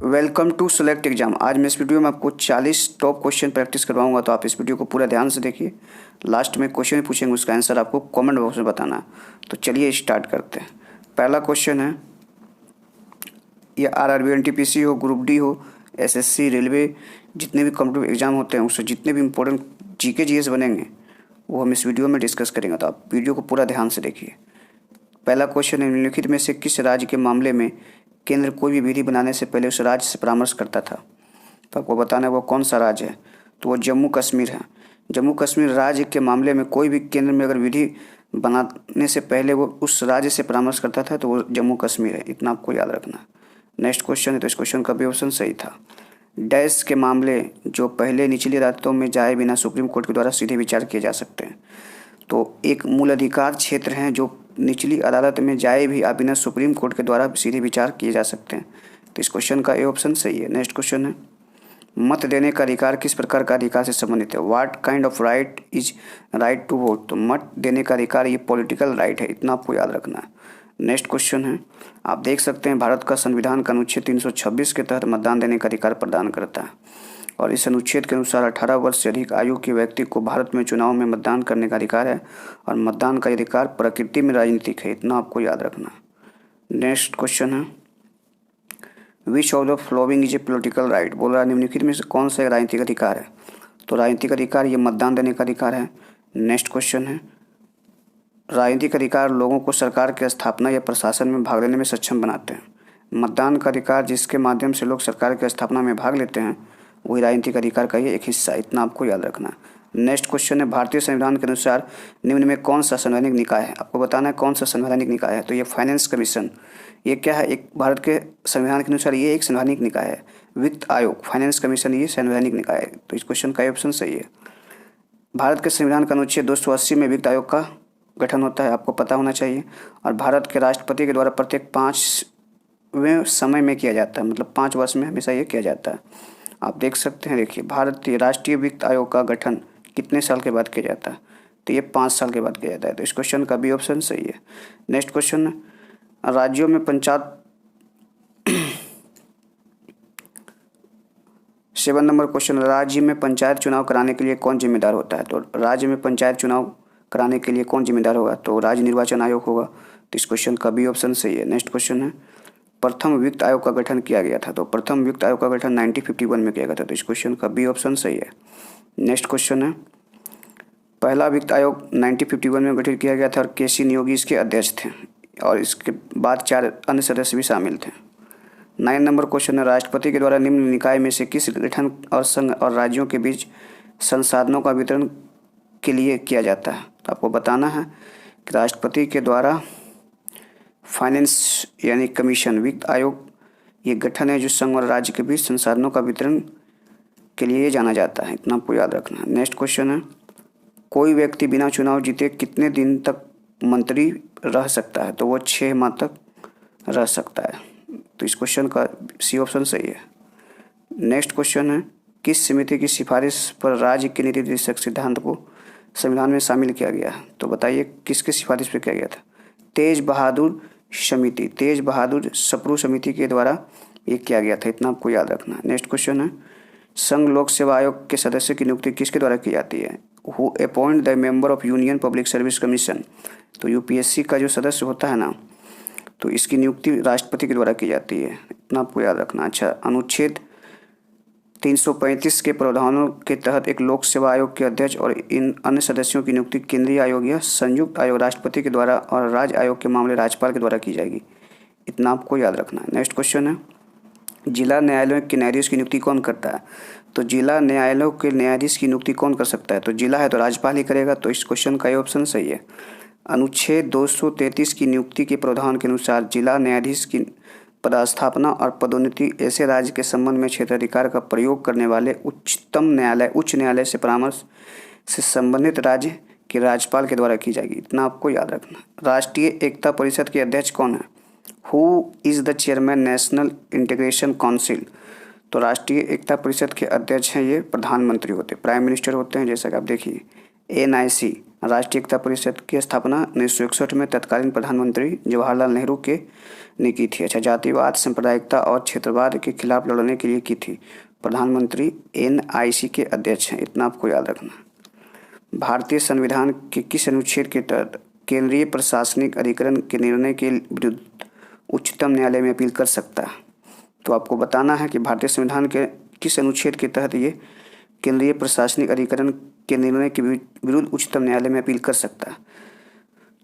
Welcome to select exam. आज मैं इस वीडियो में आपको 40 टॉप क्वेश्चन प्रैक्टिस करवाऊंगा, तो आप इस वीडियो को पूरा ध्यान से देखिए। लास्ट में क्वेश्चन पूछेंगे, उसका आंसर आपको कमेंट बॉक्स में बताना है। तो चलिए स्टार्ट करते हैं। पहला क्वेश्चन है, ये आरआरबी एनटीपीसी हो, ग्रुप डी हो, एसएससी, रेलवे, जितने भी कॉम्पिटिटिव एग्जाम होते हैं उससे जितने भी इंपॉर्टेंट जीके जीएस बनेंगे वो हम इस वीडियो में डिस्कस करेंगे। तो आप वीडियो को पूरा ध्यान से देखिए। पहला क्वेश्चन है, निम्नलिखित में से किस राज्य के मामले में केंद्र कोई भी विधि बनाने से पहले उस राज्य से परामर्श करता था? तो आपको बताना है वो कौन सा राज्य है। तो वो जम्मू कश्मीर है। जम्मू कश्मीर राज्य के मामले में कोई भी केंद्र में अगर विधि बनाने से पहले वो उस राज्य से परामर्श करता था तो वो जम्मू कश्मीर है। इतना आपको याद रखना। नेक्स्ट क्वेश्चन है, तो इस क्वेश्चन का भी ऑप्शन सही था। डैश के मामले जो पहले निचली अदालतों में जाए बिना सुप्रीम कोर्ट के द्वारा सीधे विचार किए जा सकते हैं। तो एक मूल अधिकार क्षेत्र हैं जो निचली अदालत में जाए भी बिना सुप्रीम कोर्ट के द्वारा सीधे विचार किए जा सकते हैं। तो इस क्वेश्चन का ए ऑप्शन सही है। नेक्स्ट क्वेश्चन है, मत देने का अधिकार किस प्रकार का अधिकार से संबंधित है? What kind of right is right to vote? तो मत देने का अधिकार ये पॉलिटिकल राइट है। इतना आपको याद रखना है। नेक्स्ट क्वेश्चन है, आप देख सकते हैं भारत का संविधान का अनुच्छेद 326 के तहत मतदान देने का अधिकार प्रदान करता है और इस अनुच्छेद के अनुसार 18 वर्ष से अधिक आयु के व्यक्ति को भारत में चुनाव में मतदान करने का अधिकार है और मतदान का अधिकार प्रकृति में राजनीतिक है। इतना आपको याद रखना। नेक्स्ट क्वेश्चन है, which of the following is a political right? बोल रहा है निम्नलिखित में से कौन सा राजनीतिक अधिकार है? तो राजनीतिक अधिकार ये मतदान देने का अधिकार है। नेक्स्ट क्वेश्चन है, राजनीतिक अधिकार लोगों को सरकार की स्थापना या प्रशासन में भाग लेने में सक्षम बनाते हैं। मतदान का अधिकार जिसके माध्यम से लोग सरकार की स्थापना में भाग लेते हैं वही राजनीतिक अधिकार का ये एक हिस्सा। इतना आपको याद रखना। नेक्स्ट क्वेश्चन है, भारतीय संविधान के अनुसार निम्न में कौन सा संवैधानिक निकाय है? आपको बताना है कौन सा संवैधानिक निकाय है। तो ये फाइनेंस कमीशन, ये क्या है? एक भारत के संविधान के अनुसार ये एक संवैधानिक निकाय है। वित्त आयोग, फाइनेंस कमीशन, ये संवैधानिक निकाय है। तो इस क्वेश्चन का ऑप्शन सही है। भारत के संविधान का अनुच्छेद 280 में वित्त आयोग का गठन होता है, आपको पता होना चाहिए। और भारत के राष्ट्रपति के द्वारा प्रत्येक 5वें समय में किया जाता है, मतलब 5 वर्ष में हमेशा ये किया जाता है। आप देख सकते हैं, देखिए भारतीय राष्ट्रीय वित्त आयोग का गठन कितने साल के बाद किया जाता है? तो ये 5 साल के बाद किया जाता है। तो इस क्वेश्चन का भी ऑप्शन सही है। नेक्स्ट क्वेश्चन, राज्यों में पंचायत 7 नंबर क्वेश्चन, राज्य में पंचायत चुनाव कराने के लिए कौन जिम्मेदार होता है? तो राज्य में पंचायत चुनाव कराने के लिए कौन जिम्मेदार होगा? तो राज्य निर्वाचन आयोग होगा। तो इस क्वेश्चन का भी ऑप्शन सही है। नेक्स्ट क्वेश्चन है, प्रथम वित्त आयोग का गठन किया गया था? तो प्रथम वित्त आयोग का गठन 1951 में किया गया था। तो इस क्वेश्चन का भी ऑप्शन सही है। नेक्स्ट क्वेश्चन है, पहला वित्त आयोग 1951 में गठित किया गया था और केसी नियोगी इसके अध्यक्ष थे और इसके बाद 4 अन्य सदस्य भी शामिल थे। 9 नंबर क्वेश्चन है, राष्ट्रपति के द्वारा निम्न निकाय में से किस गठन और संघ और राज्यों के बीच संसाधनों का वितरण के लिए किया जाता है? तो आपको बताना है कि राष्ट्रपति के द्वारा फाइनेंस यानी कमीशन, वित्त आयोग, ये गठन है जो संघ और राज्य के बीच संसाधनों का वितरण के लिए जाना जाता है। इतना आपको याद रखना। नेक्स्ट क्वेश्चन है, कोई व्यक्ति बिना चुनाव जीते कितने दिन तक मंत्री रह सकता है? तो वो 6 माह तक रह सकता है। तो इस क्वेश्चन का सी ऑप्शन सही है। नेक्स्ट क्वेश्चन है, किस समिति की सिफारिश पर राज्य के नीति निर्देशक सिद्धांत को संविधान में शामिल किया गया? तो बताइए किसकी सिफारिश पर किया गया था? तेज बहादुर समिति, तेज बहादुर सप्रू समिति के द्वारा ये किया गया था। इतना आपको याद रखना। नेक्स्ट क्वेश्चन है, संघ लोक सेवा आयोग के सदस्य की नियुक्ति किसके द्वारा की जाती है? Who appoint the member of Union Public Service Commission? तो यूपीएससी का जो सदस्य होता है ना, तो इसकी नियुक्ति राष्ट्रपति के द्वारा की जाती है। इतना आपको याद रखना। अच्छा, अनुच्छेद 335 के प्रावधानों के तहत एक लोक सेवा आयोग के अध्यक्ष और इन अन्य सदस्यों की नियुक्ति केंद्रीय आयोग या संयुक्त आयोग राष्ट्रपति के द्वारा और राज्य आयोग के मामले राज्यपाल के द्वारा की जाएगी। इतना आपको याद रखना है। नेक्स्ट क्वेश्चन है, जिला न्यायालयों के न्यायाधीश की नियुक्ति कौन करता है? तो जिला न्यायालयों के न्यायाधीश की नियुक्ति कौन कर सकता है? तो जिला है तो राज्यपाल ही करेगा। तो इस क्वेश्चन का ये ऑप्शन सही है। अनुच्छेद 233 की नियुक्ति के प्रावधान के अनुसार जिला न्यायाधीश की पदस्थापना और पदोन्नति ऐसे राज्य के संबंध में क्षेत्राधिकार का प्रयोग करने वाले उच्च न्यायालय से परामर्श से संबंधित राज्य के राज्यपाल के द्वारा की जाएगी। इतना आपको याद रखना। राष्ट्रीय एकता परिषद के अध्यक्ष कौन है? Who is the chairman national integration council? तो राष्ट्रीय एकता परिषद के अध्यक्ष हैं ये प्रधानमंत्री होते हैं, प्राइम मिनिस्टर होते हैं। जैसा कि आप देखिए NIC राष्ट्रीय एकता परिषद की स्थापना 1961 में तत्कालीन प्रधानमंत्री जवाहरलाल नेहरू के ने की थी। अच्छा, जातिवाद, सांप्रदायिकता और क्षेत्रवाद के खिलाफ लड़ने के लिए की थी। प्रधानमंत्री NIC के अध्यक्ष हैं, इतना आपको याद रखना। भारतीय संविधान के किस अनुच्छेद के तहत केंद्रीय प्रशासनिक अधिकरण के निर्णय के विरुद्ध उच्चतम न्यायालय में अपील कर सकता है? तो आपको बताना है कि भारतीय संविधान के किस अनुच्छेद के तहत ये केंद्रीय प्रशासनिक अधिकरण के निर्णय के विरुद्ध उच्चतम न्यायालय में अपील कर सकता है।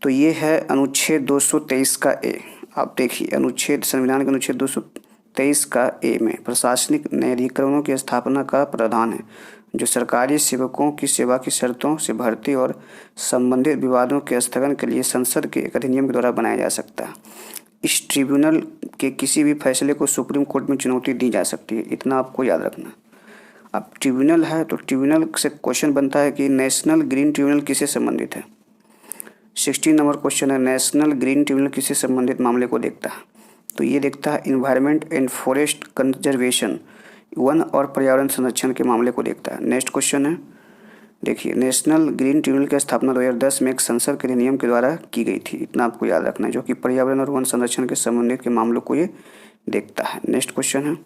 तो ये है अनुच्छेद 223 का ए। आप देखिए, अनुच्छेद संविधान के अनुच्छेद 223 का ए में प्रशासनिक न्यायाधिकरणों की स्थापना का प्रावधान है, जो सरकारी सेवकों की सेवा की शर्तों से भर्ती और संबंधित विवादों के स्थगन के लिए संसद के एक अधिनियम के द्वारा बनाया जा सकता है। इस ट्रिब्यूनल के किसी भी फैसले को सुप्रीम कोर्ट में चुनौती दी जा सकती है, इतना आपको याद रखना। अब ट्रिब्यूनल है तो ट्रिब्यूनल से क्वेश्चन बनता है कि नेशनल ग्रीन ट्रिब्यूनल किससे संबंधित है। 16 नंबर क्वेश्चन है, नेशनल ग्रीन ट्रिब्यूनल किससे संबंधित मामले को देखता है? तो ये देखता है environment and forest conservation, one और पर्यावरण संरक्षण के मामले को देखता है। नेक्स्ट क्वेश्चन है, देखिए, नेशनल ग्रीन ट्रिब्यूनल की स्थापना 2010 में एक संसद के अधिनियम के द्वारा की गई थी, इतना आपको याद रखना है, जो कि पर्यावरण और वन संरक्षण के संबंधित के मामलों को ये देखता है। नेक्स्ट क्वेश्चन है,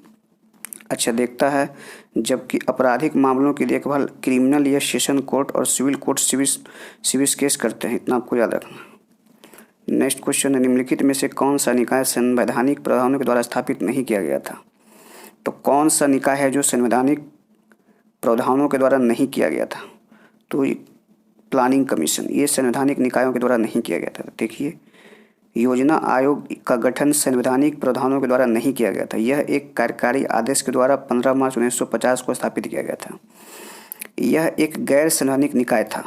अच्छा, देखता है जबकि आपराधिक मामलों की देखभाल क्रिमिनल या सेशन कोर्ट और सिविल कोर्ट सिविल केस करते हैं, इतना आपको याद रखना। नेक्स्ट क्वेश्चन है, निम्नलिखित में से कौन सा निकाय संवैधानिक प्रावधानों के द्वारा स्थापित नहीं किया गया था? तो कौन सा निकाय है जो संवैधानिक प्रावधानों के द्वारा नहीं किया गया था? तो प्लानिंग कमीशन, ये संवैधानिक निकायों के द्वारा नहीं किया गया था। देखिए, योजना आयोग का गठन संवैधानिक प्रावधानों के द्वारा नहीं किया गया था, यह एक कार्यकारी आदेश के द्वारा 15 मार्च 1950 को स्थापित किया गया था। यह एक गैर संवैधानिक निकाय था।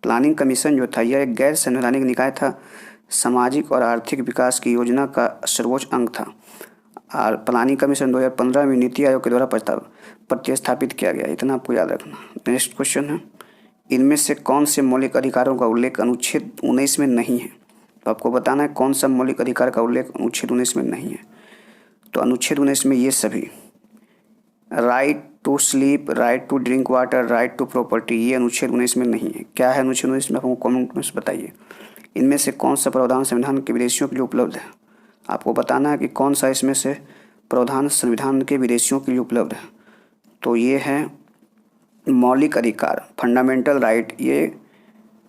प्लानिंग कमीशन जो था, यह एक गैर संवैधानिक निकाय था, सामाजिक और आर्थिक विकास की योजना का सर्वोच्च अंग था। और प्लानिंग कमीशन 2015 में नीति आयोग के द्वारा प्रतिस्थापित किया गया, इतना आपको याद रखना। नेक्स्ट क्वेश्चन है, इनमें से कौन से मौलिक अधिकारों का उल्लेख अनुच्छेद 19 में नहीं है? तो आपको बताना है कौन सा मौलिक अधिकार का उल्लेख अनुच्छेद 19 में नहीं है। तो अनुच्छेद 19 में ये सभी, right to sleep, right to drink water, right to property, ये अनुच्छेद 19 में नहीं है। क्या है अनुच्छेद 19 में, आपको कमेंट में बताइए। इनमें से कौन सा प्रावधान संविधान के विदेशियों के लिए उपलब्ध है? आपको बताना है कि कौन सा इसमें से प्रावधान संविधान के विदेशियों के लिए उपलब्ध है। तो ये है मौलिक अधिकार, फंडामेंटल राइट, ये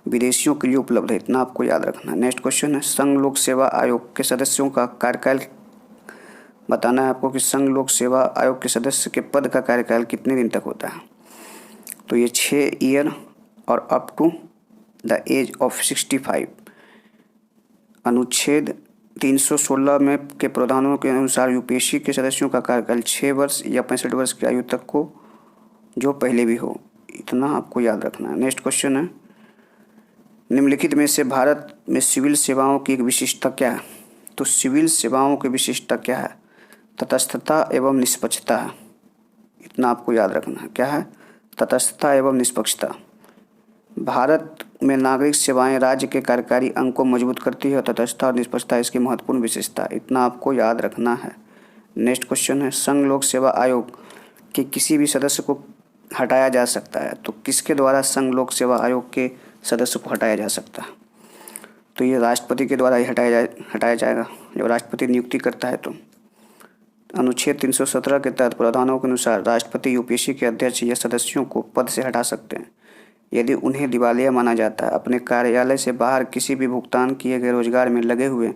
विदेशियों के लिए उपलब्ध है, इतना आपको याद रखना। नेक्स्ट क्वेश्चन है, संघ लोक सेवा आयोग के सदस्यों का कार्यकाल बताना है आपको कि संघ लोक सेवा आयोग के सदस्य के पद का कार्यकाल कितने दिन तक होता है? तो ये 6 ईयर और up to the age of 65। अनुच्छेद 316 में के प्रावधानों के अनुसार यूपीएससी के सदस्यों का कार्यकाल 6 वर्ष या 65 वर्ष की आयु तक को, जो पहले भी हो, इतना आपको याद रखना है। नेक्स्ट क्वेश्चन है, निम्नलिखित में से भारत में सिविल सेवाओं की एक विशिष्टता क्या है? तो सिविल सेवाओं की विशिष्टता क्या है? तटस्थता एवं निष्पक्षता है, इतना आपको याद रखना है। क्या है? तटस्थता एवं निष्पक्षता। भारत में नागरिक सेवाएं राज्य के कार्यकारी अंग को मजबूत करती है। तटस्थता और निष्पक्षता इसकी महत्वपूर्ण विशेषता, इतना आपको याद रखना है। नेक्स्ट क्वेश्चन है, संघ लोक सेवा आयोग के किसी भी सदस्य को हटाया जा सकता है, तो किसके द्वारा संघ लोक सेवा आयोग के सदस्य को हटाया जा सकता है? तो ये राष्ट्रपति के द्वारा ही हटाया जाएगा, जब राष्ट्रपति नियुक्ति करता है। तो अनुच्छेद 317 के तहत प्रावधानों के अनुसार राष्ट्रपति यूपीएससी के अध्यक्ष या सदस्यों को पद से हटा सकते हैं यदि उन्हें दिवालिया माना जाता है, अपने कार्यालय से बाहर किसी भी भुगतान किए गए रोजगार में लगे हुए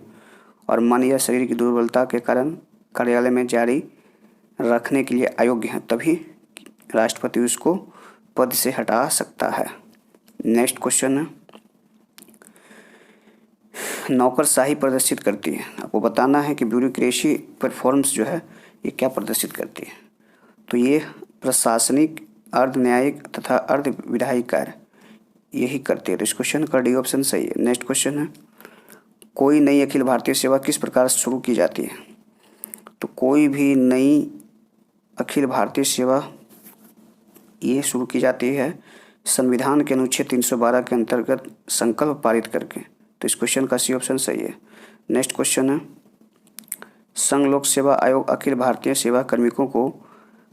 और मन या शरीर की दुर्बलता के कारण कार्यालय में जारी रखने के लिए अयोग्य हैं, तभी राष्ट्रपति उसको पद से हटा सकता है। नेक्स्ट क्वेश्चन है, नौकरशाही प्रदर्शित करती है। आपको बताना है कि ब्यूरोक्रेसी परफॉर्मेंस जो है ये क्या प्रदर्शित करती है? तो ये प्रशासनिक, अर्ध न्यायिक तथा अर्ध विधायी कार्य यही करती है। तो इस क्वेश्चन का डी ऑप्शन सही है। नेक्स्ट क्वेश्चन है, कोई नई अखिल भारतीय सेवा किस प्रकार शुरू की जाती है? तो कोई भी नई अखिल भारतीय सेवा ये शुरू की जाती है संविधान के अनुच्छेद 312 के अंतर्गत संकल्प पारित करके। तो इस क्वेश्चन का सी ऑप्शन सही है। नेक्स्ट क्वेश्चन है, संघ लोक सेवा आयोग अखिल भारतीय सेवा कार्मिकों को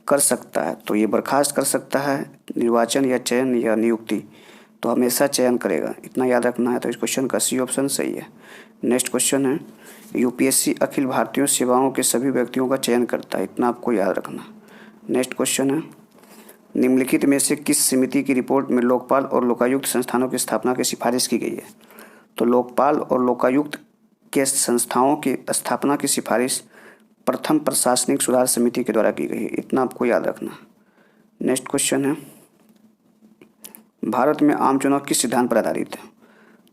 कर सकता है, तो ये बर्खास्त कर सकता है, निर्वाचन या चयन या नियुक्ति। तो हमेशा चयन करेगा, इतना याद रखना है। तो इस क्वेश्चन का सी ऑप्शन सही है। नेक्स्ट क्वेश्चन है, यूपीएससी अखिल भारतीय सेवाओं के सभी व्यक्तियों का चयन करता है, इतना आपको याद रखना। नेक्स्ट क्वेश्चन है, निम्नलिखित में से किस समिति की रिपोर्ट में लोकपाल और लोकायुक्त संस्थानों की स्थापना की सिफारिश की गई है? तो लोकपाल और लोकायुक्त के संस्थाओं की स्थापना की सिफारिश प्रथम प्रशासनिक सुधार समिति के द्वारा की गई है, इतना आपको याद रखना। नेक्स्ट क्वेश्चन है, भारत में आम चुनाव किस सिद्धांत पर आधारित है?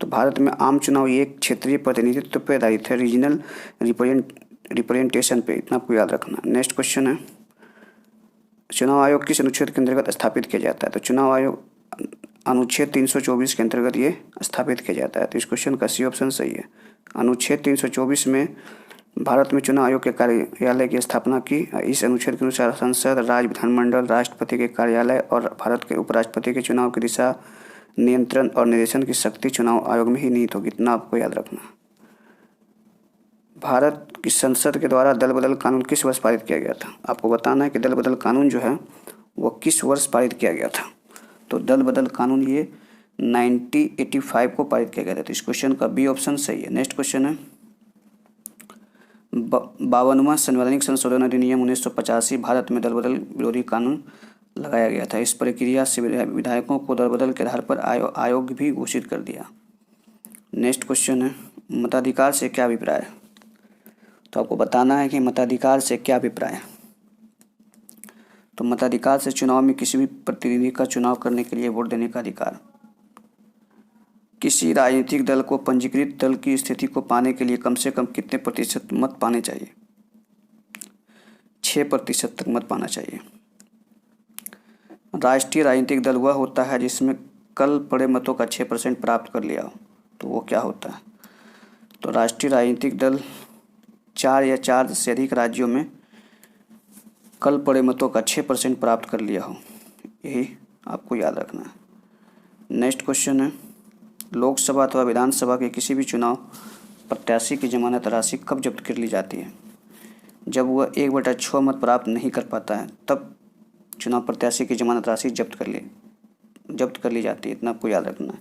तो भारत में आम चुनाव ये एक क्षेत्रीय प्रतिनिधित्व पर आधारित है, रीजनल रिप्रेजेंटेशन पे, इतना आपको याद रखना। नेक्स्ट क्वेश्चन है, चुनाव आयोग किस अनुच्छेद के अंतर्गत स्थापित किया जाता है? तो चुनाव आयोग अनुच्छेद 324 के अंतर्गत ये स्थापित किया जाता है। तो इस क्वेश्चन का सी ऑप्शन सही है। अनुच्छेद 324 में भारत में चुनाव आयोग के कार्यालय की स्थापना की। इस अनुच्छेद के अनुसार संसद, राज्य विधानमंडल, राष्ट्रपति के कार्यालय और भारत के उपराष्ट्रपति के चुनाव की दिशा, नियंत्रण और निर्देशन की शक्ति चुनाव आयोग में ही निहित होगी, इतना आपको याद रखना। भारत की संसद के द्वारा दल बदल कानून किस वर्ष पारित किया गया था? आपको बताना है कि दल बदल कानून जो है वो किस वर्ष पारित किया गया था। तो दल बदल कानून ये 1985 को पारित किया गया था। तो इस क्वेश्चन का बी ऑप्शन सही है। नेक्स्ट क्वेश्चन है, 52वां संवैधानिक संशोधन अधिनियम 1985 भारत में दल बदल विरोधी कानून लगाया गया था। इस प्रक्रिया से विधायकों को दल बदल के आधार पर आयोग भी घोषित कर दिया। नेक्स्ट क्वेश्चन है, मताधिकार से क्या अभिप्राय है? तो आपको बताना है कि मताधिकार से क्या अभिप्राय है। तो मताधिकार से चुनाव में किसी भी प्रतिनिधि का चुनाव करने के लिए वोट देने का अधिकार। किसी राजनीतिक दल को पंजीकृत दल की स्थिति को पाने के लिए कम से कम कितने प्रतिशत मत पाने चाहिए? 6% तक मत पाना चाहिए। राष्ट्रीय राजनीतिक दल वह होता है जिसमें कल पड़े मतों का 6% प्राप्त कर लिया हो, तो वो क्या होता है? तो राष्ट्रीय राजनीतिक दल 4 या 4 से अधिक राज्यों में कल पड़े मतों का 6% प्राप्त कर लिया हो, यही आपको याद रखना है। नेक्स्ट क्वेश्चन है, लोकसभा अथवा विधानसभा के किसी भी चुनाव प्रत्याशी की जमानत राशि कब जब्त कर ली जाती है? जब वह 1/6 मत प्राप्त नहीं कर पाता है, तब चुनाव प्रत्याशी की जमानत राशि जब्त कर ली जाती है, इतना आपको याद रखना है।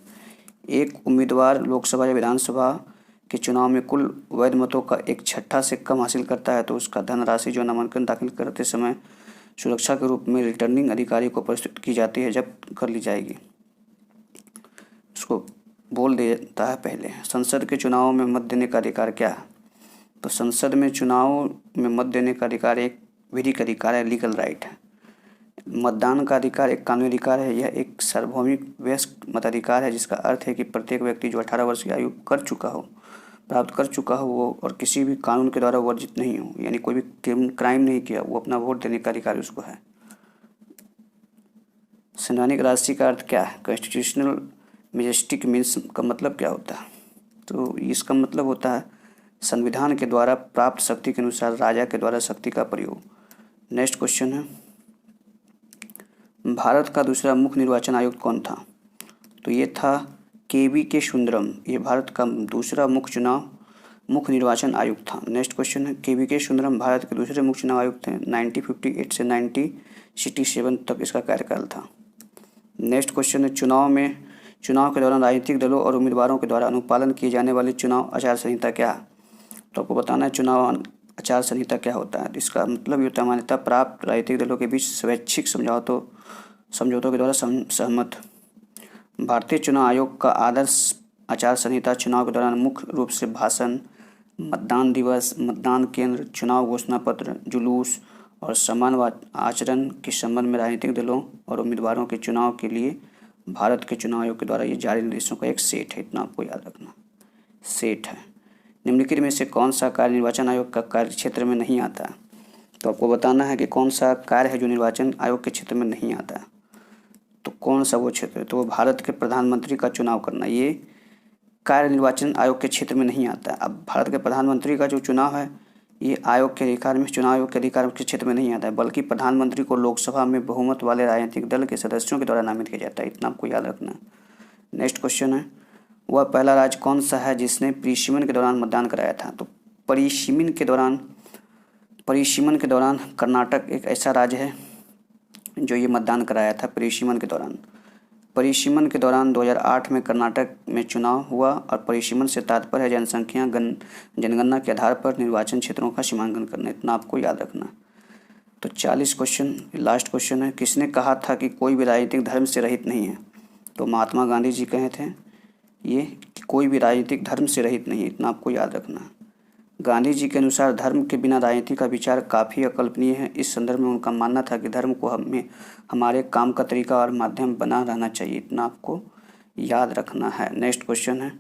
एक उम्मीदवार लोकसभा या विधानसभा के चुनाव में कुल वैध मतों का 1/6 से कम हासिल करता है तो उसका धनराशि जो नामांकन दाखिल करते समय सुरक्षा के रूप में रिटर्निंग अधिकारी को प्रस्तुत की जाती है, जब्त कर ली जाएगी। उसको बोल देता है पहले। संसद के चुनाव में मत देने का अधिकार क्या है? तो संसद में चुनाव में मत देने का अधिकार एक विधिक अधिकार है, लीगल राइट है। मतदान का अधिकार एक कानूनी अधिकार है। यह एक सार्वभौमिक वयस्क मताधिकार है, जिसका अर्थ है कि प्रत्येक व्यक्ति जो 18 वर्ष की आयु प्राप्त कर चुका हो वो और किसी भी कानून के द्वारा वर्जित नहीं हो, यानी कोई भी क्राइम नहीं किया, वो अपना वोट देने का अधिकार उसको है। संवैधानिक राशि का अर्थ क्या है? कॉन्स्टिट्यूशनल मेजेस्टिक मीन्स का मतलब क्या होता है? तो इसका मतलब होता है संविधान के द्वारा प्राप्त शक्ति के अनुसार राजा के द्वारा शक्ति का प्रयोग। नेक्स्ट क्वेश्चन है, भारत का दूसरा मुख्य निर्वाचन आयुक्त कौन था? तो ये था के सुंदरम। ये भारत का दूसरा मुख्य निर्वाचन आयुक्त था। नेक्स्ट क्वेश्चन है, के सुंदरम भारत के दूसरे मुख्य चुनाव आयुक्त थे। 1958 से 1967 तक इसका कार्यकाल था। नेक्स्ट क्वेश्चन है, चुनाव के दौरान राजनीतिक दलों और उम्मीदवारों के द्वारा अनुपालन किए जाने वाले चुनाव आचार संहिता क्या है? तो आपको बताना है चुनाव आचार संहिता क्या होता है। इसका मतलब ये होता है मान्यता प्राप्त राजनीतिक दलों के बीच स्वैच्छिक समझौतों के द्वारा सहमत। भारतीय चुनाव आयोग का आदर्श आचार संहिता चुनाव के दौरान मुख्य रूप से भाषण, मतदान दिवस, मतदान केंद्र, चुनाव घोषणा पत्र, जुलूस और समान आचरण के संबंध में राजनीतिक दलों और उम्मीदवारों के चुनाव के लिए भारत के चुनाव आयोग के द्वारा ये जारी निर्देशों का एक सेट है, इतना आपको याद रखना, सेट है। निम्नलिखित में से कौन सा कार्य निर्वाचन आयोग का कार्य क्षेत्र में नहीं आता? तो आपको बताना है कि कौन सा कार्य है जो निर्वाचन आयोग के क्षेत्र में नहीं आता है। तो कौन सा वो क्षेत्र है? तो वो भारत के प्रधानमंत्री का चुनाव करना, ये कार्य निर्वाचन आयोग के क्षेत्र में नहीं आता है। अब भारत के प्रधानमंत्री का जो चुनाव है ये आयोग के अधिकार में, चुनाव आयोग के अधिकार के क्षेत्र में नहीं आता है, बल्कि प्रधानमंत्री को लोकसभा में बहुमत वाले राजनीतिक दल के सदस्यों के द्वारा नामित किया जाता है, इतना आपको याद रखना। नेक्स्ट क्वेश्चन है, वह पहला राज्य कौन सा है जिसने परिसीमन के दौरान मतदान कराया था? तो परिसीमन के दौरान कर्नाटक एक ऐसा राज्य है जो ये मतदान कराया था परिसीमन के दौरान। परिसीमन के दौरान 2008 में कर्नाटक में चुनाव हुआ और परिसीमन से तात्पर्य है जनसंख्या जनगणना के आधार पर निर्वाचन क्षेत्रों का सीमांकन करना। इतना आपको याद रखना। तो 40 क्वेश्चन, लास्ट क्वेश्चन है, किसने कहा था कि कोई भी राजनीतिक धर्म से रहित नहीं है? तो महात्मा गांधी जी कहे थे ये कि कोई भी राजनीतिक धर्म से रहित नहीं है। इतना आपको याद रखना। गांधी जी के अनुसार धर्म के बिना राजनीति का विचार काफ़ी अकल्पनीय है। इस संदर्भ में उनका मानना था कि धर्म को हमें हमारे काम का तरीका और माध्यम बना रहना चाहिए। इतना आपको याद रखना है। नेक्स्ट क्वेश्चन है,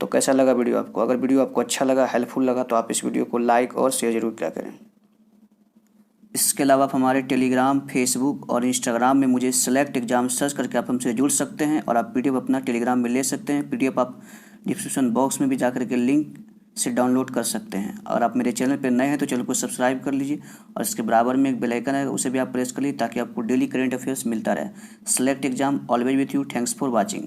तो कैसा लगा वीडियो आपको? अगर वीडियो आपको अच्छा लगा, हेल्पफुल लगा, तो आप इस वीडियो को लाइक और शेयर जरूर क्या करें। इसके अलावा आप हमारे टेलीग्राम, फेसबुक और इंस्टाग्राम में मुझे सेलेक्ट एग्जाम सर्च करके आप हमसे जुड़ सकते हैं और आप PDF अपना टेलीग्राम में ले सकते हैं। PDF आप डिस्क्रिप्शन बॉक्स में भी जा करके लिंक से डाउनलोड कर सकते हैं। और आप मेरे चैनल पर नए हैं तो चैनल को सब्सक्राइब कर लीजिए और इसके बराबर में एक बेल आइकन है, उसे भी आप प्रेस कर लीजिए ताकि आपको डेली करंट अफेयर्स मिलता रहे। Select exam always with you. Thanks for watching.